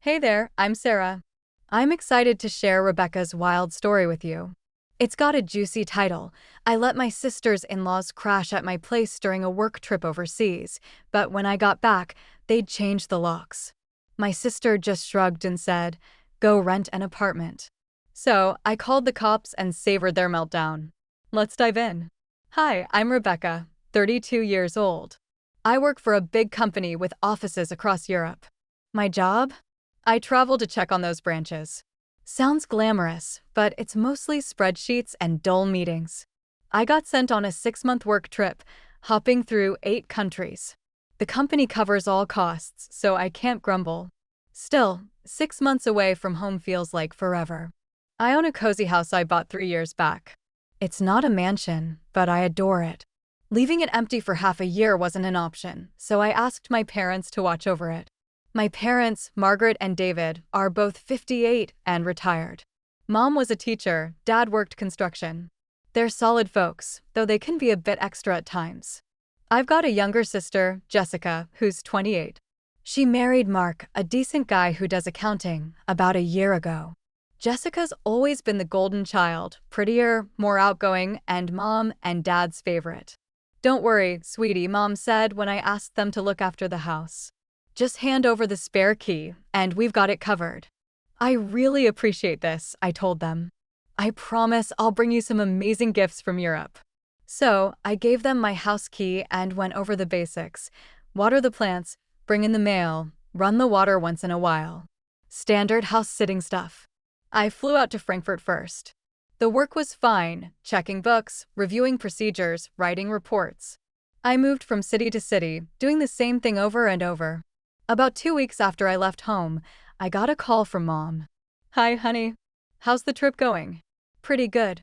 Hey there, I'm Sarah. I'm excited to share Rebecca's wild story with you. It's got a juicy title. I let my sister's in-laws crash at my place during a work trip overseas, but when I got back, they'd changed the locks. My sister just shrugged and said, "Go rent an apartment." So I called the cops and savored their meltdown. Let's dive in. Hi, I'm Rebecca, 32 years old. I work for a big company with offices across Europe. My job? I travel to check on those branches. Sounds glamorous, but it's mostly spreadsheets and dull meetings. I got sent on a 6-month work trip, hopping through 8 countries. The company covers all costs, so I can't grumble. Still, 6 months away from home feels like forever. I own a cozy house I bought 3 years back. It's not a mansion, but I adore it. Leaving it empty for half a year wasn't an option, so I asked my parents to watch over it. My parents, Margaret and David, are both 58 and retired. Mom was a teacher, Dad worked construction. They're solid folks, though they can be a bit extra at times. I've got a younger sister, Jessica, who's 28. She married Mark, a decent guy who does accounting, about a year ago. Jessica's always been the golden child, prettier, more outgoing, and Mom and Dad's favorite. "Don't worry, sweetie," Mom said when I asked them to look after the house. "Just hand over the spare key, and we've got it covered." "I really appreciate this," I told them. "I promise I'll bring you some amazing gifts from Europe." So, I gave them my house key and went over the basics. Water the plants, bring in the mail, run the water once in a while. Standard house-sitting stuff. I flew out to Frankfurt first. The work was fine, checking books, reviewing procedures, writing reports. I moved from city to city, doing the same thing over and over. About 2 weeks after I left home, I got a call from Mom. "Hi, honey. How's the trip going?" "Pretty good.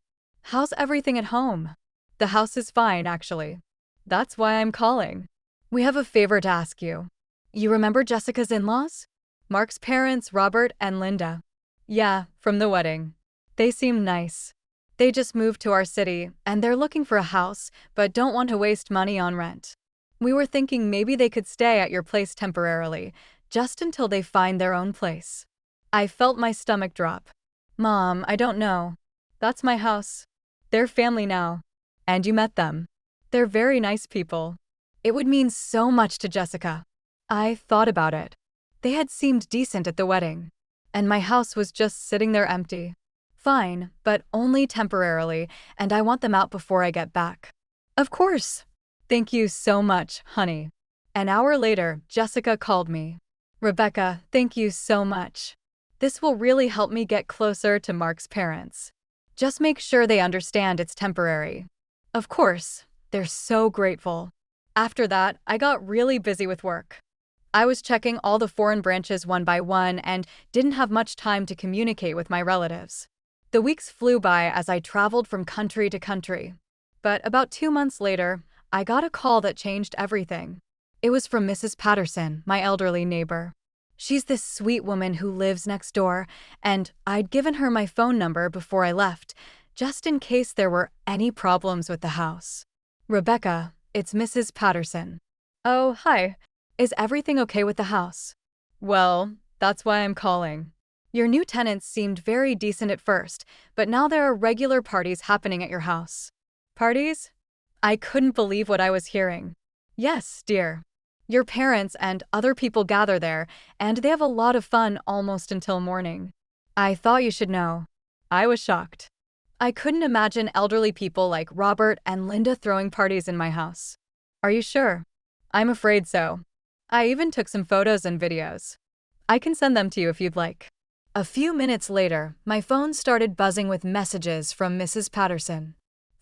How's everything at home?" "The house is fine, actually. That's why I'm calling. We have a favor to ask you. You remember Jessica's in-laws? Mark's parents, Robert and Linda." "Yeah, from the wedding. They seem nice. They just moved to our city, and they're looking for a house, but don't want to waste money on rent. We were thinking maybe they could stay at your place temporarily, just until they find their own place." I felt my stomach drop. "Mom, I don't know. That's my house. They're family now. And you met them. They're very nice people. It would mean so much to Jessica." I thought about it. They had seemed decent at the wedding. And my house was just sitting there empty. "Fine, but only temporarily, and I want them out before I get back." "Of course. Thank you so much, honey." An hour later, Jessica called me. "Rebecca, thank you so much. This will really help me get closer to Mark's parents. Just make sure they understand it's temporary." Of course, they're so grateful. After that, I got really busy with work. I was checking all the foreign branches one by one and didn't have much time to communicate with my relatives. The weeks flew by as I traveled from country to country. But about 2 months later, I got a call that changed everything. It was from Mrs. Patterson, my elderly neighbor. She's this sweet woman who lives next door, and I'd given her my phone number before I left, just in case there were any problems with the house. "Rebecca, it's Mrs. Patterson." "Oh, hi. Is everything okay with the house?" "Well, that's why I'm calling. Your new tenants seemed very decent at first, but now there are regular parties happening at your house." "Parties?" I couldn't believe what I was hearing. "Yes, dear. Your parents and other people gather there, and they have a lot of fun almost until morning. I thought you should know." I was shocked. I couldn't imagine elderly people like Robert and Linda throwing parties in my house. "Are you sure?" "I'm afraid so. I even took some photos and videos. I can send them to you if you'd like." A few minutes later, my phone started buzzing with messages from Mrs. Patterson.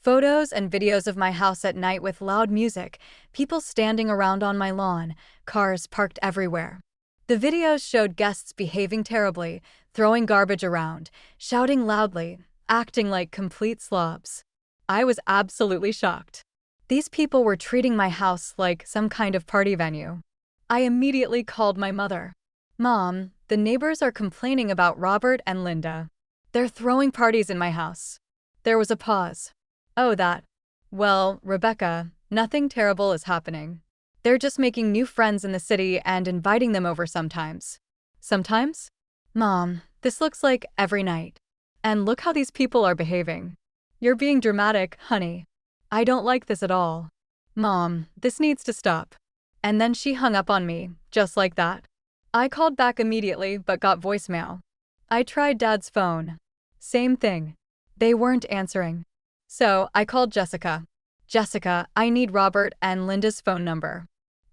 Photos and videos of my house at night with loud music, people standing around on my lawn, cars parked everywhere. The videos showed guests behaving terribly, throwing garbage around, shouting loudly, acting like complete slobs. I was absolutely shocked. These people were treating my house like some kind of party venue. I immediately called my mother. "Mom, the neighbors are complaining about Robert and Linda. They're throwing parties in my house." There was a pause. "Oh, that. Well, Rebecca, nothing terrible is happening. They're just making new friends in the city and inviting them over sometimes. Sometimes? Mom, this looks like every night. And look how these people are behaving. You're being dramatic, honey. I don't like this at all. Mom, this needs to stop. And then she hung up on me, just like that. I called back immediately but got voicemail. I tried Dad's phone. Same thing. They weren't answering. So I called Jessica. Jessica, I need Robert and Linda's phone number.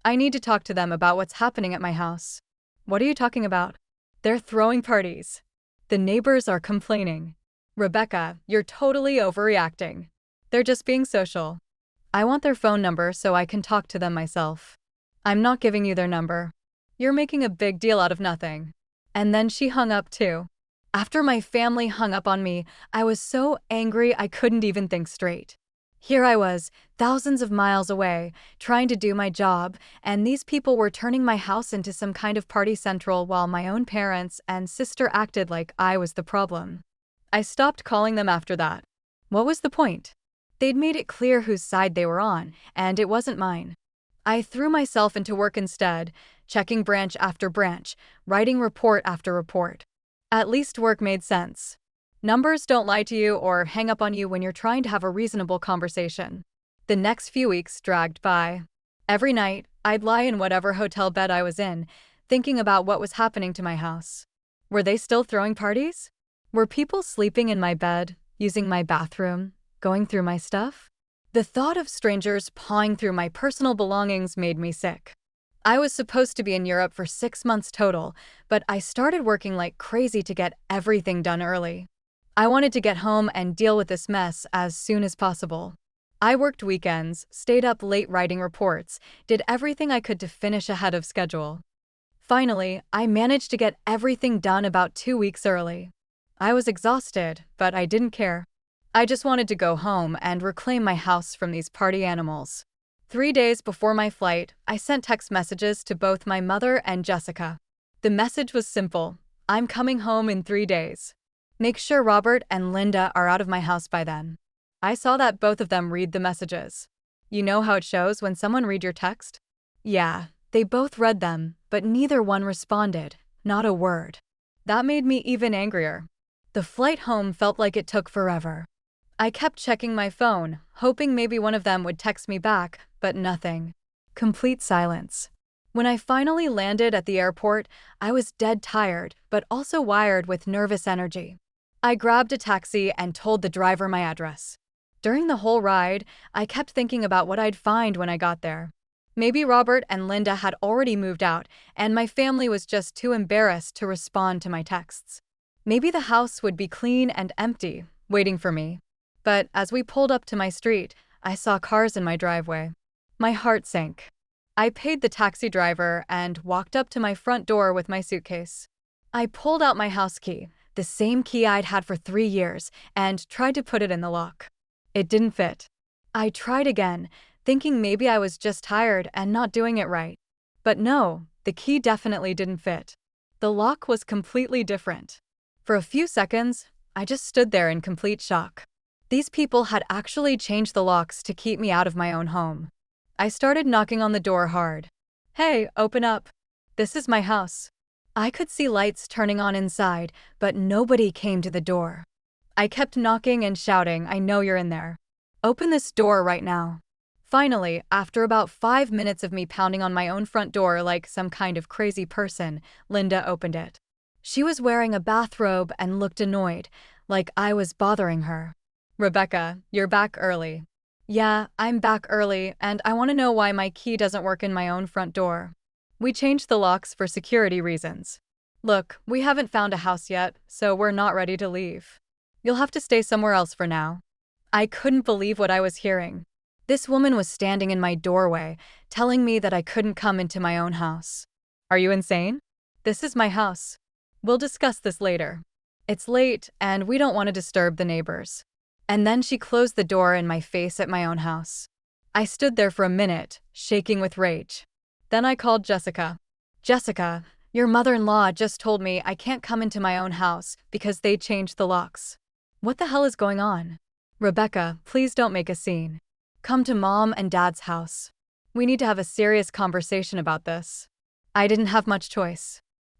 I need to talk to them about what's happening at my house. What are you talking about? They're throwing parties. The neighbors are complaining. Rebecca, you're totally overreacting. They're just being social. I want their phone number so I can talk to them myself. I'm not giving you their number. You're making a big deal out of nothing. And then she hung up too. After my family hung up on me, I was so angry I couldn't even think straight. Here I was, thousands of miles away, trying to do my job, and these people were turning my house into some kind of party central while my own parents and sister acted like I was the problem. I stopped calling them after that. What was the point? They'd made it clear whose side they were on, and it wasn't mine. I threw myself into work instead, checking branch after branch, writing report after report. At least work made sense. Numbers don't lie to you or hang up on you when you're trying to have a reasonable conversation. The next few weeks dragged by. Every night, I'd lie in whatever hotel bed I was in, thinking about what was happening to my house. Were they still throwing parties? Were people sleeping in my bed, using my bathroom, going through my stuff? The thought of strangers pawing through my personal belongings made me sick. I was supposed to be in Europe for 6 months total, but I started working like crazy to get everything done early. I wanted to get home and deal with this mess as soon as possible. I worked weekends, stayed up late writing reports, did everything I could to finish ahead of schedule. Finally, I managed to get everything done about 2 weeks early. I was exhausted, but I didn't care. I just wanted to go home and reclaim my house from these party animals. 3 days before my flight, I sent text messages to both my mother and Jessica. The message was simple: I'm coming home in 3 days. Make sure Robert and Linda are out of my house by then. I saw that both of them read the messages. You know how it shows when someone read your text? Yeah, they both read them, but neither one responded, not a word. That made me even angrier. The flight home felt like it took forever. I kept checking my phone, hoping maybe one of them would text me back, but nothing. Complete silence. When I finally landed at the airport, I was dead tired, but also wired with nervous energy. I grabbed a taxi and told the driver my address. During the whole ride, I kept thinking about what I'd find when I got there. Maybe Robert and Linda had already moved out, and my family was just too embarrassed to respond to my texts. Maybe the house would be clean and empty, waiting for me. But as we pulled up to my street, I saw cars in my driveway. My heart sank. I paid the taxi driver and walked up to my front door with my suitcase. I pulled out my house key, the same key I'd had for 3 years, and tried to put it in the lock. It didn't fit. I tried again, thinking maybe I was just tired and not doing it right. But no, the key definitely didn't fit. The lock was completely different. For a few seconds, I just stood there in complete shock. These people had actually changed the locks to keep me out of my own home. I started knocking on the door hard. Hey, open up. This is my house. I could see lights turning on inside, but nobody came to the door. I kept knocking and shouting, I know you're in there. Open this door right now. Finally, after about 5 minutes of me pounding on my own front door like some kind of crazy person, Linda opened it. She was wearing a bathrobe and looked annoyed, like I was bothering her. Rebecca, you're back early. Yeah, I'm back early, and I want to know why my key doesn't work in my own front door. We changed the locks for security reasons. Look, we haven't found a house yet, so we're not ready to leave. You'll have to stay somewhere else for now. I couldn't believe what I was hearing. This woman was standing in my doorway, telling me that I couldn't come into my own house. Are you insane? This is my house. We'll discuss this later. It's late, and we don't want to disturb the neighbors. And then she closed the door in my face at my own house. I stood there for a minute, shaking with rage. Then I called Jessica. Jessica, your mother-in-law just told me I can't come into my own house because they changed the locks. What the hell is going on? Rebecca, please don't make a scene. Come to Mom and Dad's house. We need to have a serious conversation about this. I didn't have much choice.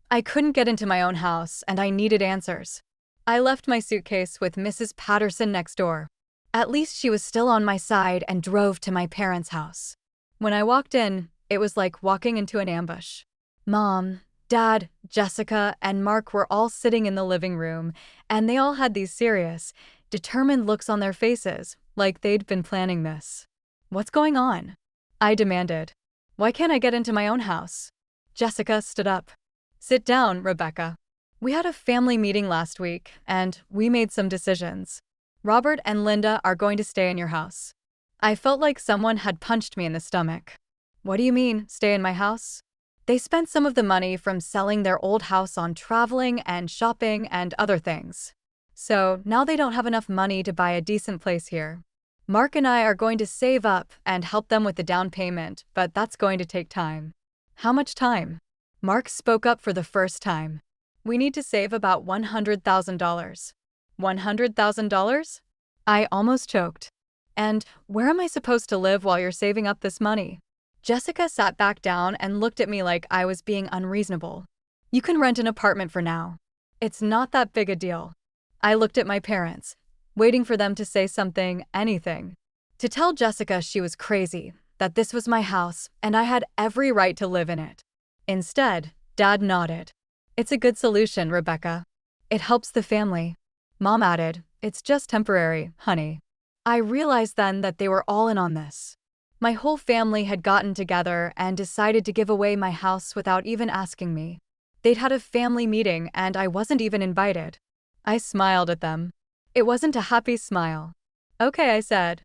I couldn't get into my own house, and I needed answers. I left my suitcase with Mrs. Patterson next door. At least she was still on my side and drove to my parents' house. When I walked in, it was like walking into an ambush. Mom, Dad, Jessica, and Mark were all sitting in the living room, and they all had these serious, determined looks on their faces, like they'd been planning this. "What's going on?" I demanded. "Why can't I get into my own house?" Jessica stood up. "Sit down, Rebecca. We had a family meeting last week, and we made some decisions. Robert and Linda are going to stay in your house." I felt like someone had punched me in the stomach. "What do you mean, stay in my house?" They spent some of the money from selling their old house on traveling and shopping and other things. So now they don't have enough money to buy a decent place here. Mark and I are going to save up and help them with the down payment, but that's going to take time. How much time? Mark spoke up for the first time. "We need to save about $100,000. $100,000? I almost choked. "And where am I supposed to live while you're saving up this money?" Jessica sat back down and looked at me like I was being unreasonable. "You can rent an apartment for now. It's not that big a deal." I looked at my parents, waiting for them to say something, anything. To tell Jessica she was crazy, that this was my house and I had every right to live in it. Instead, Dad nodded. "It's a good solution, Rebecca. It helps the family." Mom added, "It's just temporary, honey." I realized then that they were all in on this. My whole family had gotten together and decided to give away my house without even asking me. They'd had a family meeting and I wasn't even invited. I smiled at them. It wasn't a happy smile. "Okay," I said.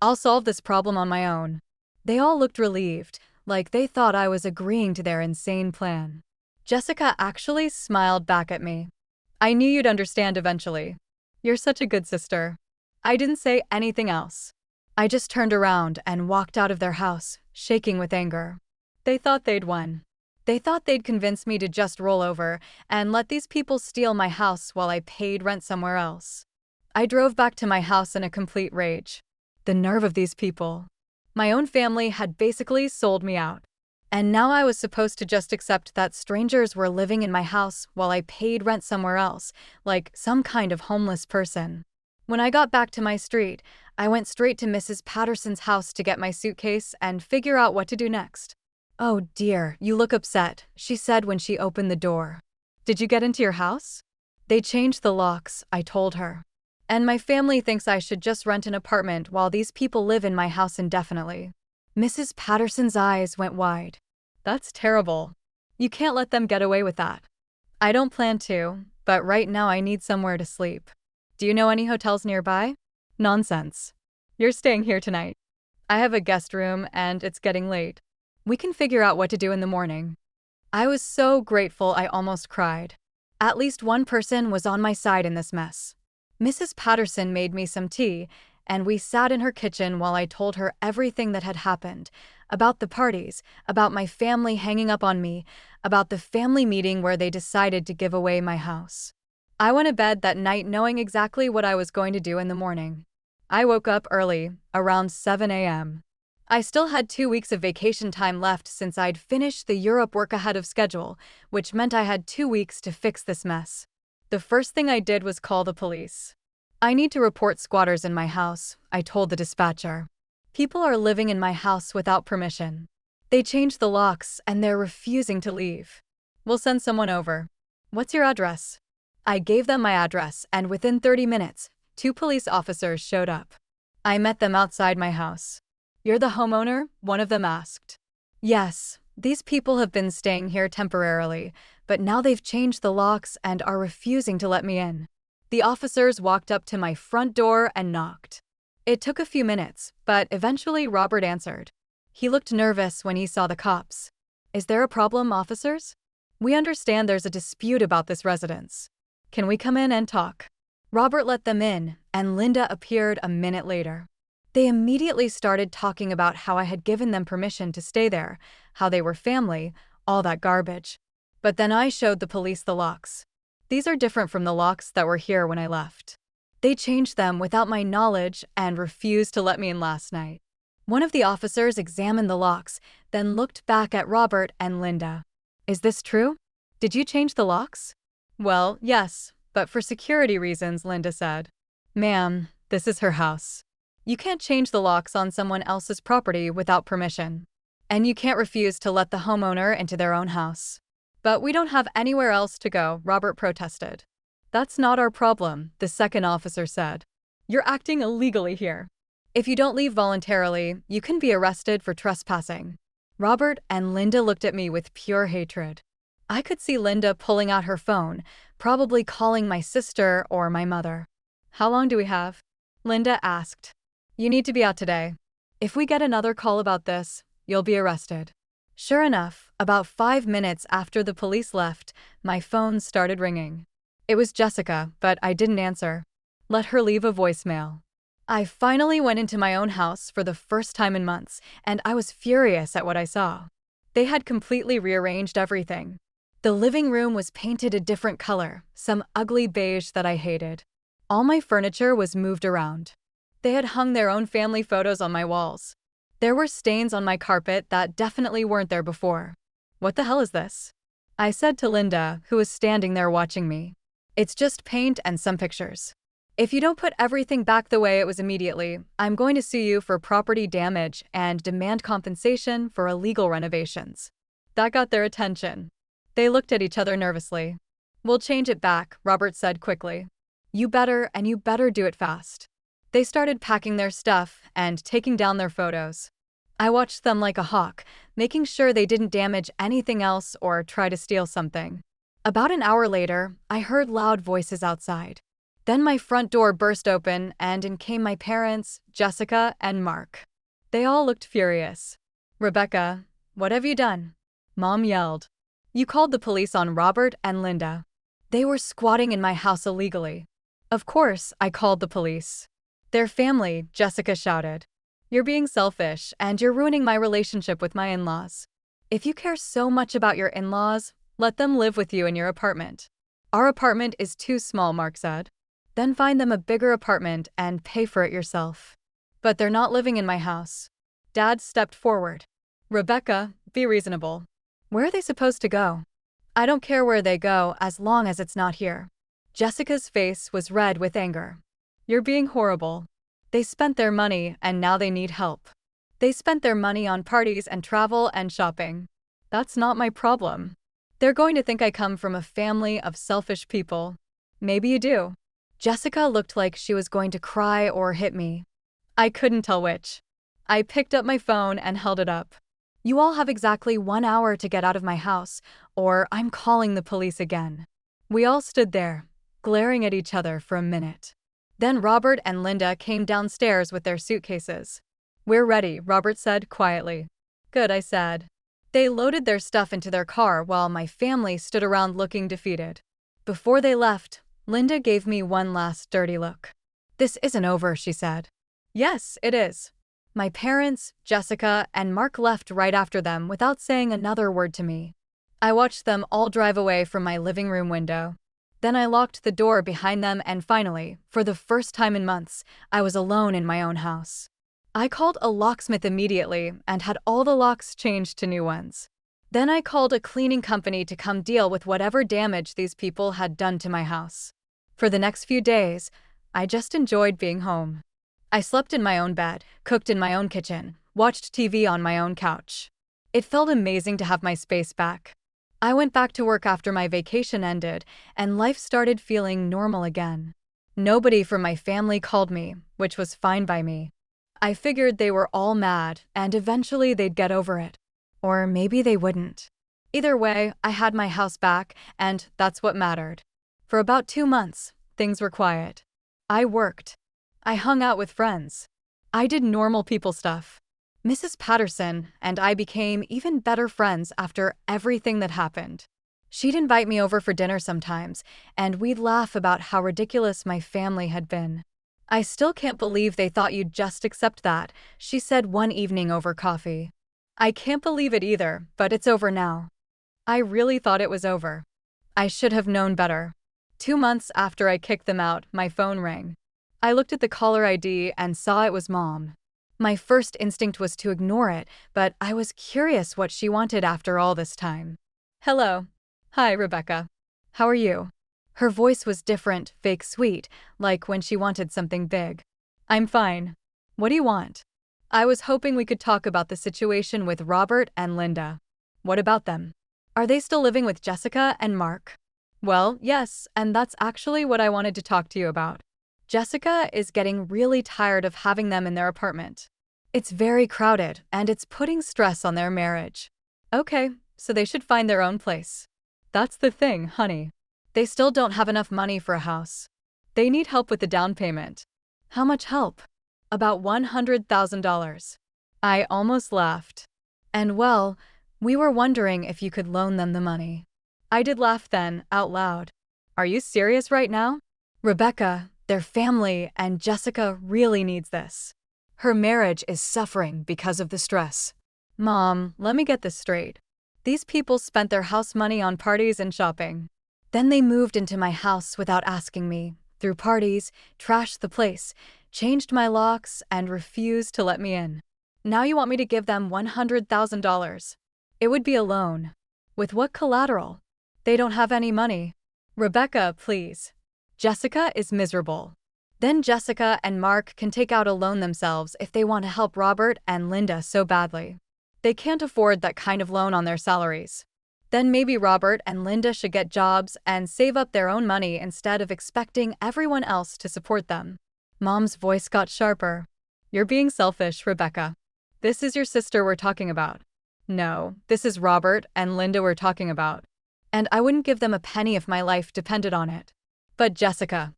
"I'll solve this problem on my own." They all looked relieved, like they thought I was agreeing to their insane plan. Jessica actually smiled back at me. "I knew you'd understand eventually. You're such a good sister." I didn't say anything else. I just turned around and walked out of their house, shaking with anger. They thought they'd won. They thought they'd convince me to just roll over and let these people steal my house while I paid rent somewhere else. I drove back to my house in a complete rage. The nerve of these people. My own family had basically sold me out. And now I was supposed to just accept that strangers were living in my house while I paid rent somewhere else, like some kind of homeless person. When I got back to my street, I went straight to Mrs. Patterson's house to get my suitcase and figure out what to do next. "Oh dear, you look upset," she said when she opened the door. "Did you get into your house?" "They changed the locks," I told her. "And my family thinks I should just rent an apartment while these people live in my house indefinitely." Mrs. Patterson's eyes went wide. "That's terrible. You can't let them get away with that." "I don't plan to, but right now I need somewhere to sleep. Do you know any hotels nearby?" "Nonsense. You're staying here tonight. I have a guest room and it's getting late. We can figure out what to do in the morning." I was so grateful I almost cried. At least one person was on my side in this mess. Mrs. Patterson made me some tea, and we sat in her kitchen while I told her everything that had happened, about the parties, about my family hanging up on me, about the family meeting where they decided to give away my house. I went to bed that night knowing exactly what I was going to do in the morning. I woke up early, around 7 a.m. I still had 2 weeks of vacation time left since I'd finished the Europe work ahead of schedule, which meant I had 2 weeks to fix this mess. The first thing I did was call the police. "I need to report squatters in my house," I told the dispatcher. "People are living in my house without permission. They changed the locks and they're refusing to leave." "We'll send someone over." "What's your address?" I gave them my address, and within 30 minutes, 2 police officers showed up. I met them outside my house. "You're the homeowner?" one of them asked. "Yes, these people have been staying here temporarily, but now they've changed the locks and are refusing to let me in." The officers walked up to my front door and knocked. It took a few minutes, but eventually Robert answered. He looked nervous when he saw the cops. "Is there a problem, officers? We understand there's a dispute about this residence. Can we come in and talk?" Robert let them in, and Linda appeared a minute later. They immediately started talking about how I had given them permission to stay there, how they were family, all that garbage. But then I showed the police the locks. "These are different from the locks that were here when I left. They changed them without my knowledge and refused to let me in last night." One of the officers examined the locks, then looked back at Robert and Linda. "Is this true? Did you change the locks? Well, yes, but for security reasons, Linda said. Ma'am, this is her house. You can't change the locks on someone else's property without permission. And you can't refuse to let the homeowner into their own house. But we don't have anywhere else to go, Robert protested. That's not our problem, the second officer said. You're acting illegally here. If you don't leave voluntarily, you can be arrested for trespassing. Robert and Linda looked at me with pure hatred. I could see Linda pulling out her phone, probably calling my sister or my mother. How long do we have? Linda asked. You need to be out today. If we get another call about this, you'll be arrested. Sure enough, about 5 minutes after the police left, my phone started ringing. It was Jessica, but I didn't answer. Let her leave a voicemail. I finally went into my own house for the first time in months, and I was furious at what I saw. They had completely rearranged everything. The living room was painted a different color, some ugly beige that I hated. All my furniture was moved around. They had hung their own family photos on my walls. There were stains on my carpet that definitely weren't there before. What the hell is this? I said to Linda, who was standing there watching me. It's just paint and some pictures. If you don't put everything back the way it was immediately, I'm going to sue you for property damage and demand compensation for illegal renovations. That got their attention. They looked at each other nervously. We'll change it back, Robert said quickly. You better do it fast. They started packing their stuff and taking down their photos. I watched them like a hawk, making sure they didn't damage anything else or try to steal something. About an hour later, I heard loud voices outside. Then my front door burst open and in came my parents, Jessica, and Mark. They all looked furious. Rebecca, what have you done? Mom yelled. You called the police on Robert and Linda. They were squatting in my house illegally. Of course, I called the police. Their family, Jessica shouted. You're being selfish and you're ruining my relationship with my in-laws. If you care so much about your in-laws, let them live with you in your apartment. Our apartment is too small, Mark said. Then find them a bigger apartment and pay for it yourself. But they're not living in my house. Dad stepped forward. Rebecca, be reasonable. Where are they supposed to go? I don't care where they go as long as it's not here. Jessica's face was red with anger. You're being horrible. They spent their money and now they need help. They spent their money on parties and travel and shopping. That's not my problem. They're going to think I come from a family of selfish people. Maybe you do. Jessica looked like she was going to cry or hit me. I couldn't tell which. I picked up my phone and held it up. You all have exactly 1 hour to get out of my house, or I'm calling the police again. We all stood there, glaring at each other for a minute. Then Robert and Linda came downstairs with their suitcases. We're ready, Robert said quietly. Good, I said. They loaded their stuff into their car while my family stood around looking defeated. Before they left, Linda gave me one last dirty look. This isn't over, she said. Yes, it is. My parents, Jessica, and Mark left right after them without saying another word to me. I watched them all drive away from my living room window. Then I locked the door behind them and finally, for the first time in months, I was alone in my own house. I called a locksmith immediately and had all the locks changed to new ones. Then I called a cleaning company to come deal with whatever damage these people had done to my house. For the next few days, I just enjoyed being home. I slept in my own bed, cooked in my own kitchen, watched TV on my own couch. It felt amazing to have my space back. I went back to work after my vacation ended, and life started feeling normal again. Nobody from my family called me, which was fine by me. I figured they were all mad, and eventually they'd get over it. Or maybe they wouldn't. Either way, I had my house back, and that's what mattered. For about 2 months, things were quiet. I worked. I hung out with friends. I did normal people stuff. Mrs. Patterson and I became even better friends after everything that happened. She'd invite me over for dinner sometimes, and we'd laugh about how ridiculous my family had been. I still can't believe they thought you'd just accept that, she said one evening over coffee. I can't believe it either, but it's over now. I really thought it was over. I should have known better. 2 months after I kicked them out, my phone rang. I looked at the caller ID and saw it was Mom. My first instinct was to ignore it, but I was curious what she wanted after all this time. Hello. Hi, Rebecca. How are you? Her voice was different, fake sweet, like when she wanted something big. I'm fine. What do you want? I was hoping we could talk about the situation with Robert and Linda. What about them? Are they still living with Jessica and Mark? Well, yes, and that's actually what I wanted to talk to you about. Jessica is getting really tired of having them in their apartment. It's very crowded, and it's putting stress on their marriage. Okay, so they should find their own place. That's the thing, honey. They still don't have enough money for a house. They need help with the down payment. How much help? About $100,000. I almost laughed. And well, we were wondering if you could loan them the money. I did laugh then, out loud. Are you serious right now? Rebecca, their family, and Jessica really needs this. Her marriage is suffering because of the stress. Mom, let me get this straight. These people spent their house money on parties and shopping. Then they moved into my house without asking me, threw parties, trashed the place, changed my locks, and refused to let me in. Now you want me to give them $100,000. It would be a loan. With what collateral? They don't have any money. Rebecca, please. Jessica is miserable. Then Jessica and Mark can take out a loan themselves if they want to help Robert and Linda so badly. They can't afford that kind of loan on their salaries. Then maybe Robert and Linda should get jobs and save up their own money instead of expecting everyone else to support them. Mom's voice got sharper. You're being selfish, Rebecca. This is your sister we're talking about. No, this is Robert and Linda we're talking about. And I wouldn't give them a penny if my life depended on it. But Jessica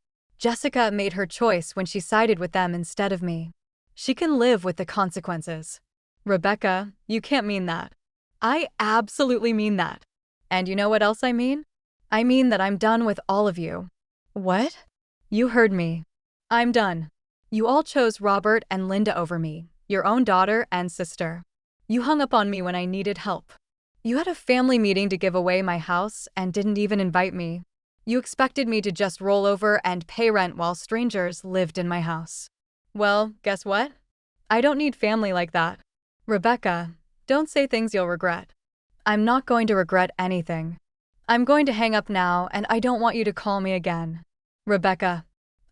made her choice when she sided with them instead of me. She can live with the consequences. Rebecca, you can't mean that. I absolutely mean that. And you know what else I mean? I mean that I'm done with all of you. What? You heard me. I'm done. You all chose Robert and Linda over me, your own daughter and sister. You hung up on me when I needed help. You had a family meeting to give away my house and didn't even invite me. You expected me to just roll over and pay rent while strangers lived in my house. Well, guess what? I don't need family like that. Rebecca, don't say things you'll regret. I'm not going to regret anything. I'm going to hang up now, and I don't want you to call me again. Rebecca.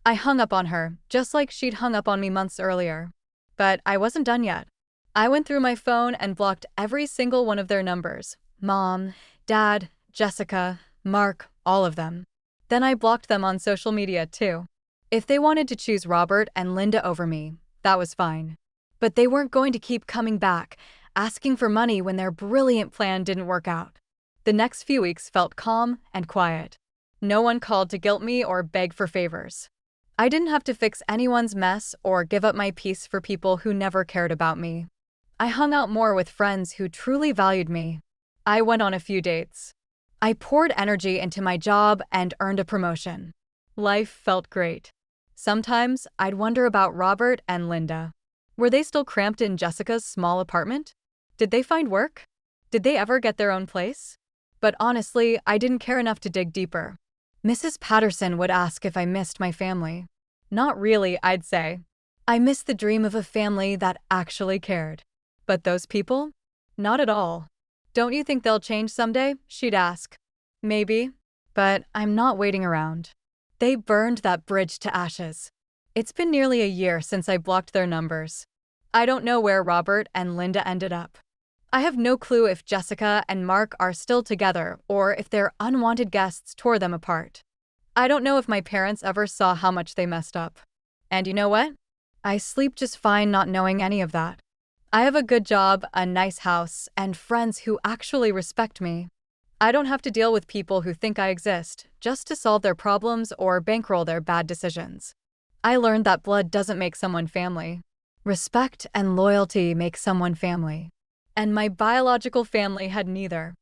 I hung up on her, just like she'd hung up on me months earlier. But I wasn't done yet. I went through my phone and blocked every single one of their numbers. Mom, Dad, Jessica, Mark, all of them. Then I blocked them on social media too. If they wanted to choose Robert and Linda over me, that was fine. But they weren't going to keep coming back, asking for money when their brilliant plan didn't work out. The next few weeks felt calm and quiet. No one called to guilt me or beg for favors. I didn't have to fix anyone's mess or give up my peace for people who never cared about me. I hung out more with friends who truly valued me. I went on a few dates. I poured energy into my job and earned a promotion. Life felt great. Sometimes I'd wonder about Robert and Linda. Were they still cramped in Jessica's small apartment? Did they find work? Did they ever get their own place? But honestly, I didn't care enough to dig deeper. Mrs. Patterson would ask if I missed my family. Not really, I'd say. I missed the dream of a family that actually cared. But those people? Not at all. Don't you think they'll change someday? She'd ask. Maybe. But I'm not waiting around. They burned that bridge to ashes. It's been nearly a year since I blocked their numbers. I don't know where Robert and Linda ended up. I have no clue if Jessica and Mark are still together or if their unwanted guests tore them apart. I don't know if my parents ever saw how much they messed up. And you know what? I sleep just fine not knowing any of that. I have a good job, a nice house, and friends who actually respect me. I don't have to deal with people who think I exist just to solve their problems or bankroll their bad decisions. I learned that blood doesn't make someone family. Respect and loyalty make someone family. And my biological family had neither.